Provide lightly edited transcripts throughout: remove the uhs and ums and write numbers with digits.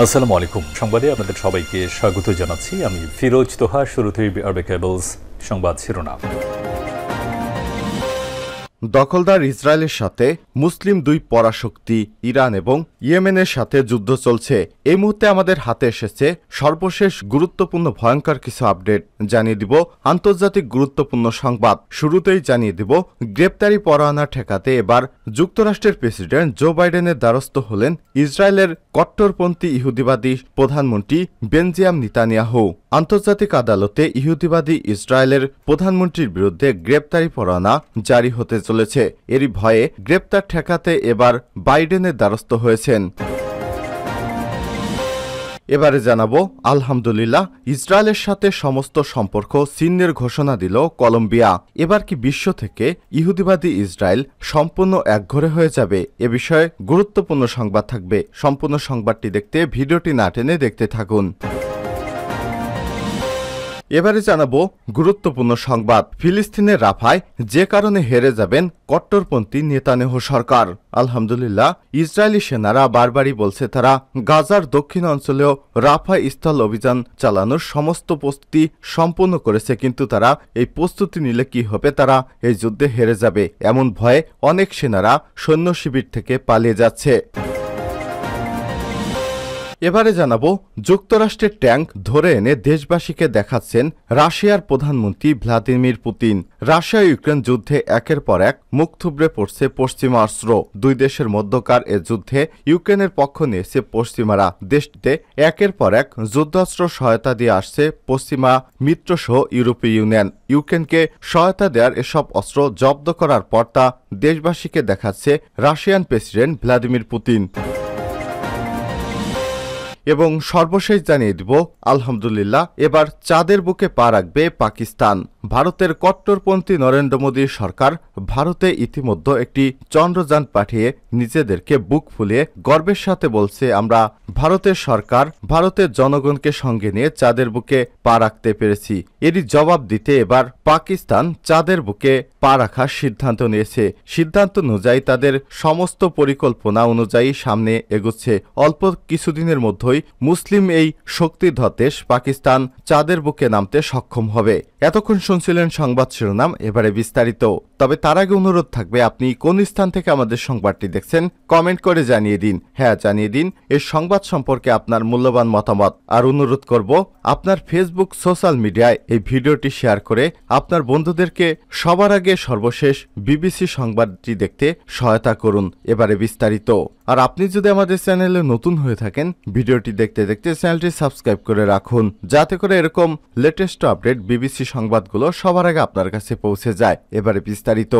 আসসালামু আলাইকুম। সংবাদে আপনাদের সবাইকে স্বাগত জানাচ্ছি। আমি ফিরোজ তোহা। শুরুতেই আরবে কেবলস সংবাদ শিরোনাম। দখলদার ইসরায়েলের সাথে মুসলিম দুই পরাশক্তি ইরান এবং ইয়েমেনের সাথে যুদ্ধ চলছে। এই মুহূর্তে আমাদের হাতে এসেছে সর্বশেষ গুরুত্বপূর্ণ ভয়ঙ্কর কিছু আপডেট। জানিয়ে দিব আন্তর্জাতিক গুরুত্বপূর্ণ সংবাদ। শুরুতেই জানিয়ে দিব গ্রেপ্তারি পরোয়ানা ঠেকাতে এবার যুক্তরাষ্ট্রের প্রেসিডেন্ট জো বাইডেনের দ্বারস্থ হলেন ইসরায়েলের কট্টরপন্থী ইহুদিবাদী প্রধানমন্ত্রী বেনজামিন নেতানিয়াহু। আন্তর্জাতিক আদালতে ইহুদিবাদী ইসরায়েলের প্রধানমন্ত্রীর বিরুদ্ধে গ্রেপ্তারি পরোয়ানা জারি হতে চলেছে। এরই ভয়ে গ্রেপ্তার ঠেকাতে এবার বাইডেনের দ্বারস্থ হয়েছেন। এবারে জানাবো আলহামদুলিল্লাহ, ইসরায়েলের সাথে সমস্ত সম্পর্ক ছিন্নের ঘোষণা দিল কলম্বিয়া। এবার কি বিশ্ব থেকে ইহুদিবাদী ইসরায়েল সম্পূর্ণ একঘরে হয়ে যাবে? এ বিষয়ে গুরুত্বপূর্ণ সংবাদ থাকবে। সম্পূর্ণ সংবাদটি দেখতে ভিডিওটি না টেনে দেখতে থাকুন। এবারে জানাবো গুরুত্বপূর্ণ সংবাদ। ফিলিস্তিনের রাফায় যে কারণে হেরে যাবেন কট্টরপন্থী নেতানিয়াহু সরকার। আলহামদুলিল্লাহ, ইসরায়েলি সেনারা বারবারই বলছে তারা গাজার দক্ষিণ অঞ্চলেও রাফা স্থল অভিযান চালানোর সমস্ত প্রস্তুতি সম্পূর্ণ করেছে, কিন্তু তারা এই প্রস্তুতি নিলে কি হবে, তারা এই যুদ্ধে হেরে যাবে এমন ভয়ে অনেক সেনারা সৈন্য শিবির থেকে পালিয়ে যাচ্ছে। এবারে জানাবো যুক্তরাষ্ট্রের ট্যাঙ্ক ধরে এনে দেশবাসীকে দেখাচ্ছেন রাশিয়ার প্রধানমন্ত্রী ভ্লাদিমির পুতিন। রাশিয়া ইউক্রেন যুদ্ধে একের পর এক মুখ থুবড়ে পড়ছে পশ্চিমা অস্ত্র। দুই দেশের মধ্যকার এ যুদ্ধে ইউক্রেনের পক্ষ নিয়েছে পশ্চিমারা। দেশটিতে একের পর এক যুদ্ধাস্ত্র সহায়তা দিয়ে আসছে পশ্চিমা মিত্রসহ ইউরোপীয় ইউনিয়ন। ইউক্রেনকে সহায়তা দেওয়ার এসব অস্ত্র জব্দ করার পর তা দেশবাসীকে দেখাচ্ছে রাশিয়ান প্রেসিডেন্ট ভ্লাদিমির পুতিন। এবং সর্বশেষ জানিয়ে দিব আলহামদুলিল্লাহ, এবার চাঁদের বুকে পা রাখবে পাকিস্তান। ভারতের কট্টরপন্থী নরেন্দ্র মোদীর সরকার ভারতে ইতিমধ্যে একটি চন্দ্রযান পাঠিয়ে নিজেদেরকে বুক ফুলিয়ে গর্বের সাথে বলছে, আমরা ভারতের সরকার ভারতের জনগণকে সঙ্গে নিয়ে চাঁদের বুকে পা রাখতে পেরেছি। এরই জবাব দিতে এবার পাকিস্তান চাঁদের বুকে পা রাখার সিদ্ধান্ত নিয়েছে। সিদ্ধান্ত অনুযায়ী তাদের সমস্ত পরিকল্পনা অনুযায়ী সামনে এগোচ্ছে। অল্প কিছুদিনের মধ্যেই মুসলিম এই শক্তিধর দেশ পাকিস্তান চাঁদের বুকে নামতে সক্ষম হবে। এতক্ষণ শুনছিলেন সংবাদ শিরোনাম, এবারে বিস্তারিত। তবে তার আগে অনুরোধ থাকবে, আপনি কোন স্থান থেকে আমাদের সংবাদটি দেখছেন কমেন্ট করে জানিয়ে দিন। হ্যাঁ, জানিয়ে দিন এই সংবাদ সম্পর্কে আপনার মূল্যবান মতামত। আর অনুরোধ করব, আপনার ফেসবুক সোশ্যাল মিডিয়ায় এই ভিডিওটি শেয়ার করে আপনার বন্ধুদেরকে সবার আগে সর্বশেষ বিবিসি সংবাদটি দেখতে সহায়তা করুন। এবারে বিস্তারিত। আর আপনি যদি আমাদের চ্যানেলে নতুন হয়ে থাকেন, ভিডিওটি দেখতে দেখতে চ্যানেলটি সাবস্ক্রাইব করে রাখুন, যাতে করে এরকম লেটেস্ট আপডেট বিবিসি সংবাদগুলো সবার আগে আপনার কাছে পৌঁছে যায়। এবারে বিস্তারিত।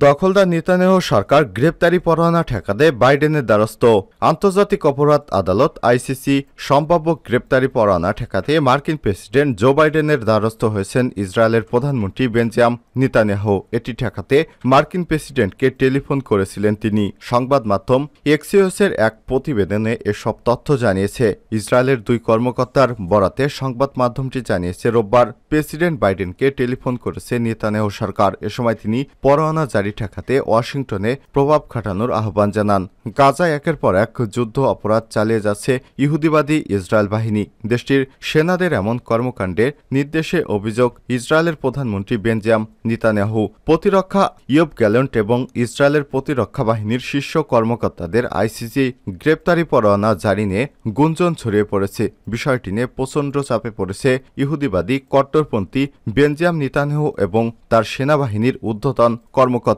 দখলদার নেতানিয়াহু সরকার গ্রেপ্তারি পরোয়ানা ঠেকাতে বাইডেনের দ্বারস্থ। আন্তর্জাতিক অপরাধ আদালত আইসিসি সম্ভাব্য গ্রেপ্তারি পরোয়ানা ঠেকাতে মার্কিন প্রেসিডেন্ট জো বাইডেনের দ্বারস্থ হয়েছেন ইসরায়েলের প্রধানমন্ত্রী বেনজামিন নেতানিয়াহু। এটি ঠেকাতে মার্কিন প্রেসিডেন্টকে টেলিফোন করেছিলেন তিনি। সংবাদ মাধ্যম এক্সিওসের এক প্রতিবেদনে এসব তথ্য জানিয়েছে। ইসরায়েলের দুই কর্মকর্তার বরাতে সংবাদ মাধ্যমটি জানিয়েছে, রোববার প্রেসিডেন্ট বাইডেনকে টেলিফোন করেছে নেতানিয়াহু সরকার। এ সময় তিনি পরোয়ানা জারি ঠেকাতে ওয়াশিংটনে প্রভাব খাটানোর আহ্বান জানান। গাজায় একের পর এক যুদ্ধ অপরাধ চালিয়ে যাচ্ছে ইহুদিবাদী ইসরায়েল বাহিনী। দেশটির সেনাদের এমন কর্মকাণ্ডের নির্দেশে অভিযোগ ইসরায়েলের প্রধানমন্ত্রী বেনজামিন নেতানিয়াহু। প্রতিরক্ষা ইয়োব গ্যালেন্ট এবং ইসরায়েলের প্রতিরক্ষা বাহিনীর শীর্ষ কর্মকর্তাদের আইসিসি গ্রেপ্তারি পরোয়ানা জারি নিয়ে গুঞ্জন ছড়িয়ে পড়েছে। বিষয়টি নিয়ে প্রচণ্ড চাপে পড়েছে ইহুদিবাদী কট্টরপন্থী বেনজামিন নেতানিয়াহু এবং তার সেনাবাহিনীর ঊর্ধ্বতন কর্মকর্তা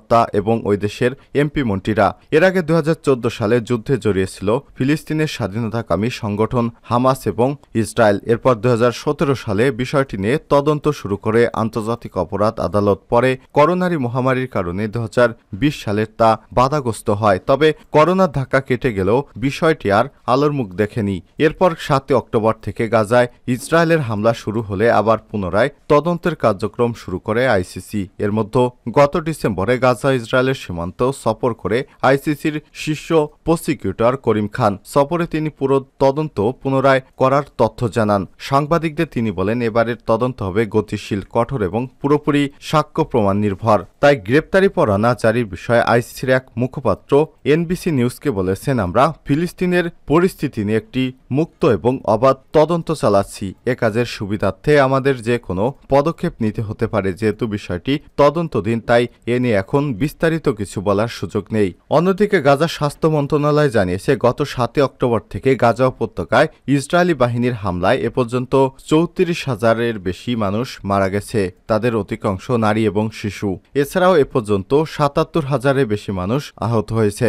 এবং ওই দেশের এমপি মন্ত্রীরা। এর আগে 2014 সালে যুদ্ধে জড়িয়েছিল ফিলিস্তিনের স্বাধীনতাকামী সংগঠন হামাস এবং ইসরায়েল। এরপর 2017 সালে বিষয়টি নিয়ে তদন্ত শুরু করে আন্তর্জাতিক অপরাধ আদালত। পরে করোনারি মহামারীর কারণে 2020 সালে তা বাধাগ্রস্ত হয়। তবে করোনার ধাক্কা কেটে গেলেও বিষয়টি আর আলোর মুখ দেখেনি। এরপর 7 অক্টোবর থেকে গাজায় ইসরায়েলের হামলা শুরু হলে আবার পুনরায় তদন্তের কার্যক্রম শুরু করে আইসিসি। এর মধ্যে গত ডিসেম্বরে গাজা ইসরায়েলের সীমান্ত সফর করে আইসিসির শীর্ষ প্রসিকিউটর করিম খান। সফরে তিনি পুরো তদন্ত পুনরায় করার তথ্য জানান। সাংবাদিকদের তিনি বলেন, এবারের তদন্ত হবে গতিশীল, কঠোর এবং পুরোপুরি সাক্ষ্য প্রমাণ নির্ভর। তাই গ্রেপ্তারি পরোয়ানা জারির বিষয়ে আইসিসির এক মুখপাত্র এনবিসি নিউজকে বলেছেন, আমরা ফিলিস্তিনের পরিস্থিতি নিয়ে একটি মুক্ত এবং অবাধ তদন্ত চালাচ্ছি। এ কাজের সুবিধার্থে আমাদের যে কোনো পদক্ষেপ নিতে হতে পারে। যেহেতু বিষয়টি তদন্তধীন, তাই এ নিয়ে এখন বিস্তারিত কিছু বলার সুযোগ নেই। অন্যদিকে গাজা স্বাস্থ্য মন্ত্রণালয় জানিয়েছে, গত 7 অক্টোবর থেকে গাজা উপত্যকায় ইসরায়েলি বাহিনীর হামলায় এ পর্যন্ত 34,000-এর বেশি মানুষ মারা গেছে। তাদের অধিকাংশ নারী এবং শিশু। এছাড়াও এ পর্যন্ত 77,000-এর বেশি মানুষ আহত হয়েছে।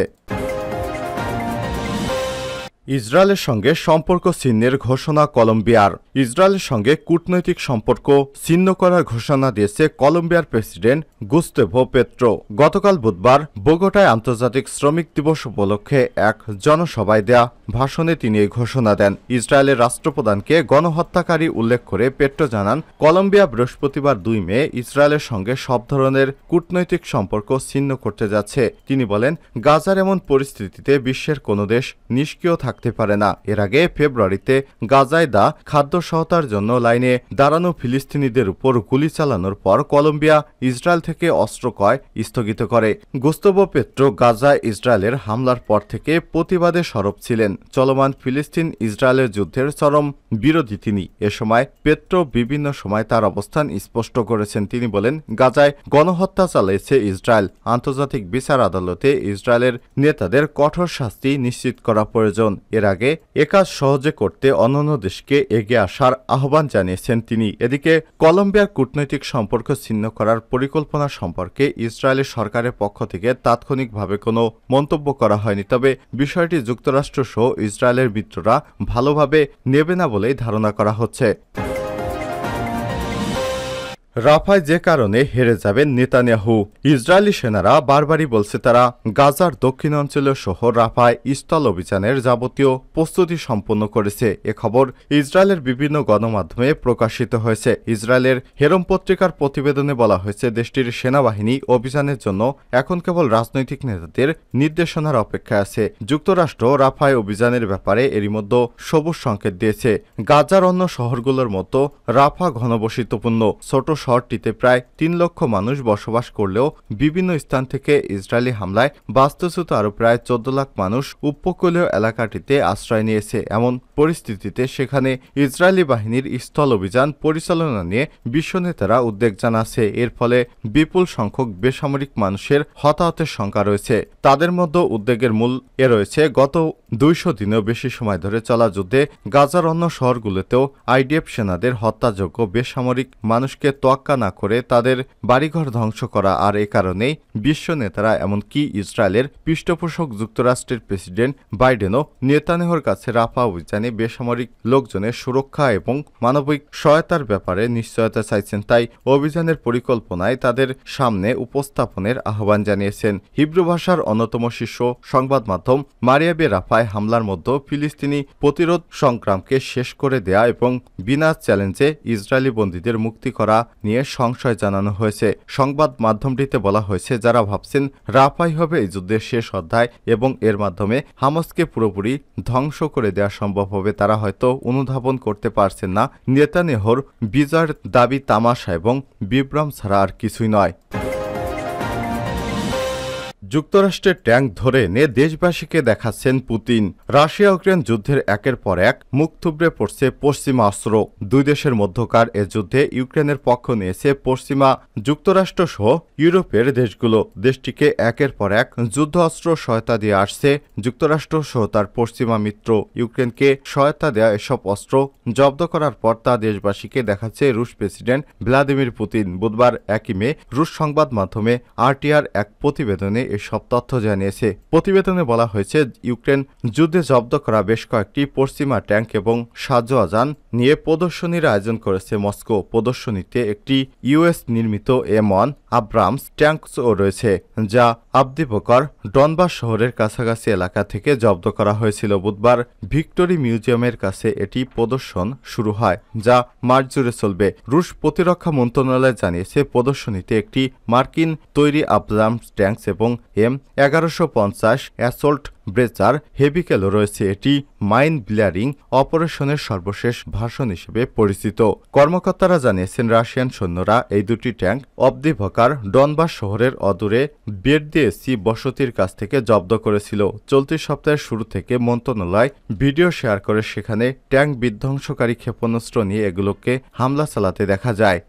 ইসরায়েলের সঙ্গে সম্পর্ক ছিন্নের ঘোষণা কলম্বিয়ার। ইসরায়েলের সঙ্গে কূটনৈতিক সম্পর্ক ছিন্ন করার ঘোষণা দিয়েছে কলম্বিয়ার প্রেসিডেন্ট গুস্তেভো পেট্রো। গতকাল বুধবার বোগোটায় আন্তর্জাতিক শ্রমিক দিবস উপলক্ষে এক জনসভায় দেয়া ভাষণে তিনি এই ঘোষণা দেন। ইসরায়েলের রাষ্ট্রপ্রধানকে গণহত্যাকারী উল্লেখ করে পেট্রো জানান, কলম্বিয়া বৃহস্পতিবার 2 মে ইসরায়েলের সঙ্গে সব ধরনের কূটনৈতিক সম্পর্ক ছিন্ন করতে যাচ্ছে। তিনি বলেন, গাজার এমন পরিস্থিতিতে বিশ্বের কোনো দেশ নিষ্ক্রিয় থাকতে পারে না। এর আগে ফেব্রুয়ারিতে গাজায় খাদ্য সহায়তার জন্য লাইনে দাঁড়ানো ফিলিস্তিনিদের উপর গুলি চালানোর পর কলম্বিয়া ইসরায়েল থেকে অস্ত্র ক্রয় স্থগিত করে। গুস্তেভো পেট্রো গাজায় ইসরায়েলের হামলার পর থেকে প্রতিবাদে সরব ছিলেন। চলমান ফিলিস্তিন ইসরায়েলের যুদ্ধের চরম বিরোধী তিনি। এ সময় পেট্রো বিভিন্ন সময় তার অবস্থান স্পষ্ট করেছেন। তিনি বলেন, গাজায় গণহত্যা চালিয়েছে ইসরায়েল। আন্তর্জাতিক বিচার আদালতে ইসরায়েলের নেতাদের কঠোর শাস্তি নিশ্চিত করা প্রয়োজন। এর আগে একাজ সহজে করতে অন্যান্য দেশকে এগিয়ে আসার আহ্বান জানিয়েছেন তিনি। এদিকে কলম্বিয়ার কূটনৈতিক সম্পর্ক ছিন্ন করার পরিকল্পনা সম্পর্কে ইসরায়েলের সরকারের পক্ষ থেকে তাৎক্ষণিকভাবে কোনো মন্তব্য করা হয়নি। তবে বিষয়টি যুক্তরাষ্ট্র সহ ইসরায়েলের মিত্ররা ভালোভাবে নেবে না বলেই ধারণা করা হচ্ছে। রাফায় যে কারণে হেরে যাবেন নেতানিয়াহু। ইসরায়েলি সেনারা বারবারই বলছে তারা গাজার দক্ষিণাঞ্চলীয় শহর রাফায় স্থল অভিযানের যাবতীয় প্রস্তুতি সম্পন্ন করেছে। এ খবর ইসরায়েলের বিভিন্ন গণমাধ্যমে প্রকাশিত হয়েছে। ইসরায়েলের হেরম পত্রিকার প্রতিবেদনে বলা হয়েছে, দেশটির সেনাবাহিনী অভিযানের জন্য এখন কেবল রাজনৈতিক নেতাদের নির্দেশনার অপেক্ষায় আছে। যুক্তরাষ্ট্র রাফায় অভিযানের ব্যাপারে এরই মধ্যে সবুজ সংকেত দিয়েছে। গাজার অন্য শহরগুলোর মতো রাফা ঘনবসতিপূর্ণ। ছোট শহরটিতে প্রায় 3 লক্ষ মানুষ বসবাস করলেও বিভিন্ন স্থান থেকে ইসরায়েলি হামলায় বাস্তুচ্যুত আরও প্রায় 14 লাখ মানুষ উপকূলীয় এলাকাটিতে আশ্রয় নিয়েছে। এমন পরিস্থিতিতে সেখানে ইসরায়েলি বাহিনীর স্থল অভিযান পরিচালনা নিয়ে বিশ্ব নেতারা উদ্বেগ জানাচ্ছে। এর ফলে বিপুল সংখ্যক বেসামরিক মানুষের হতাহতের শঙ্কা রয়েছে। তাদের মধ্যে উদ্বেগের মূল রয়েছে গত 200 দিনেও বেশি সময় ধরে চলা যুদ্ধে গাজার অন্য শহরগুলোতেও আইডিএফ সেনাদের হত্যাযোগ্য বেসামরিক মানুষকে তোয়াক্কা না করে তাদের বাড়িঘর ধ্বংস করা। আর এ কারণেই বিশ্ব নেতারা এমনকি ইসরায়েলের পৃষ্ঠপোষক যুক্তরাষ্ট্রের প্রেসিডেন্ট বাইডেনও নেতানিয়াহুর কাছে রাফা অভিযানে বেসামরিক লোকজনের সুরক্ষা এবং মানবিক সহায়তার ব্যাপারে নিশ্চয়তা চাইছেন। তাই অভিযানের পরিকল্পনায় তাদের সামনে উপস্থাপনের আহ্বান জানিয়েছেন। হিব্রু ভাষার অন্যতম শীর্ষ সংবাদ মাধ্যম মারিয়াবে রাফায় হামলার মধ্যে ফিলিস্তিনি প্রতিরোধ সংগ্রামকে শেষ করে দেয়া এবং বিনা চ্যালেঞ্জে ইসরায়েলি বন্দীদের মুক্তি করা নিয়ে সংশয় জানানো হয়েছে। সংবাদ মাধ্যমটিতে বলা হয়েছে, যারা ভাবছেন রাফাই হবে এই যুদ্ধের শেষ অধ্যায় এবং এর মাধ্যমে হামাসকে পুরোপুরি ধ্বংস করে দেওয়া সম্ভব হবে, তারা হয়তো অনুধাবন করতে পারছেন না নেতানিয়াহুর বিজয়ের দাবি তামাশা এবং বিভ্রম ছাড়া আর কিছুই নয়। যুক্তরাষ্ট্রের ট্যাঙ্ক ধরে এনে দেশবাসীকে দেখাচ্ছেন পুতিন। রাশিয়া ইউক্রেন যুদ্ধের একের পর এক মুখ থুবড়ে পড়ছে পশ্চিমা অস্ত্র। দুই দেশের মধ্যকার এ যুদ্ধে ইউক্রেনের পক্ষ নিয়েছে পশ্চিমা যুক্তরাষ্ট্র সহ ইউরোপের দেশগুলো। দেশটিকে একের পর এক যুদ্ধ অস্ত্র সহায়তা দিয়ে আসছে যুক্তরাষ্ট্র সহ তার পশ্চিমা মিত্র। ইউক্রেনকে সহায়তা দেওয়া এসব অস্ত্র জব্দ করার পর তা দেশবাসীকে দেখাচ্ছে রুশ প্রেসিডেন্ট ভ্লাদিমির পুতিন। বুধবার 1 মে রুশ সংবাদ মাধ্যমে আরটিআর এক প্রতিবেদনে এসব তথ্য জানিয়েছে। প্রতিবেদনে বলা হয়েছে, ইউক্রেন যুদ্ধে জব্দ করা বেশ কয়েকটি পশ্চিমা ট্যাঙ্ক এবং সাজোয়াজান নিয়ে প্রদর্শনীর আয়োজন করেছে মস্কো। প্রদর্শনীতে একটি ইউএস নির্মিত M1 আব্রামস ট্যাঙ্কও রয়েছে, যা আবদিপোকর ডনবাস শহরের কাছাকাছি এলাকা থেকে জব্দ করা হয়েছিল। বুধবার ভিক্টোরি মিউজিয়ামের কাছে এটি প্রদর্শন শুরু হয়, যা মার্চ জুড়ে চলবে। রুশ প্রতিরক্ষা মন্ত্রণালয় জানিয়েছে, প্রদর্শনীতে একটি মার্কিন তৈরি আব্রামস ট্যাঙ্ক এবং M1150 অ্যাসল্ট ব্রেচার হেভিকেলও রয়েছে। এটি মাইন ব্লারিং অপারেশনের সর্বশেষ ভাষণ হিসেবে পরিচিত। কর্মকর্তারা জানিয়েছেন, রাশিয়ান সৈন্যরা এই দুটি ট্যাঙ্ক অবদিভকার ডনবাস শহরের অদূরে বেরদিয়েসি বসতির কাছ থেকে জব্দ করেছিল। চলতি সপ্তাহের শুরু থেকে মন্ত্রণালয় ভিডিও শেয়ার করে সেখানে ট্যাঙ্ক বিধ্বংসকারী ক্ষেপণাস্ত্র নিয়ে এগুলোকে হামলা চালাতে দেখা যায়।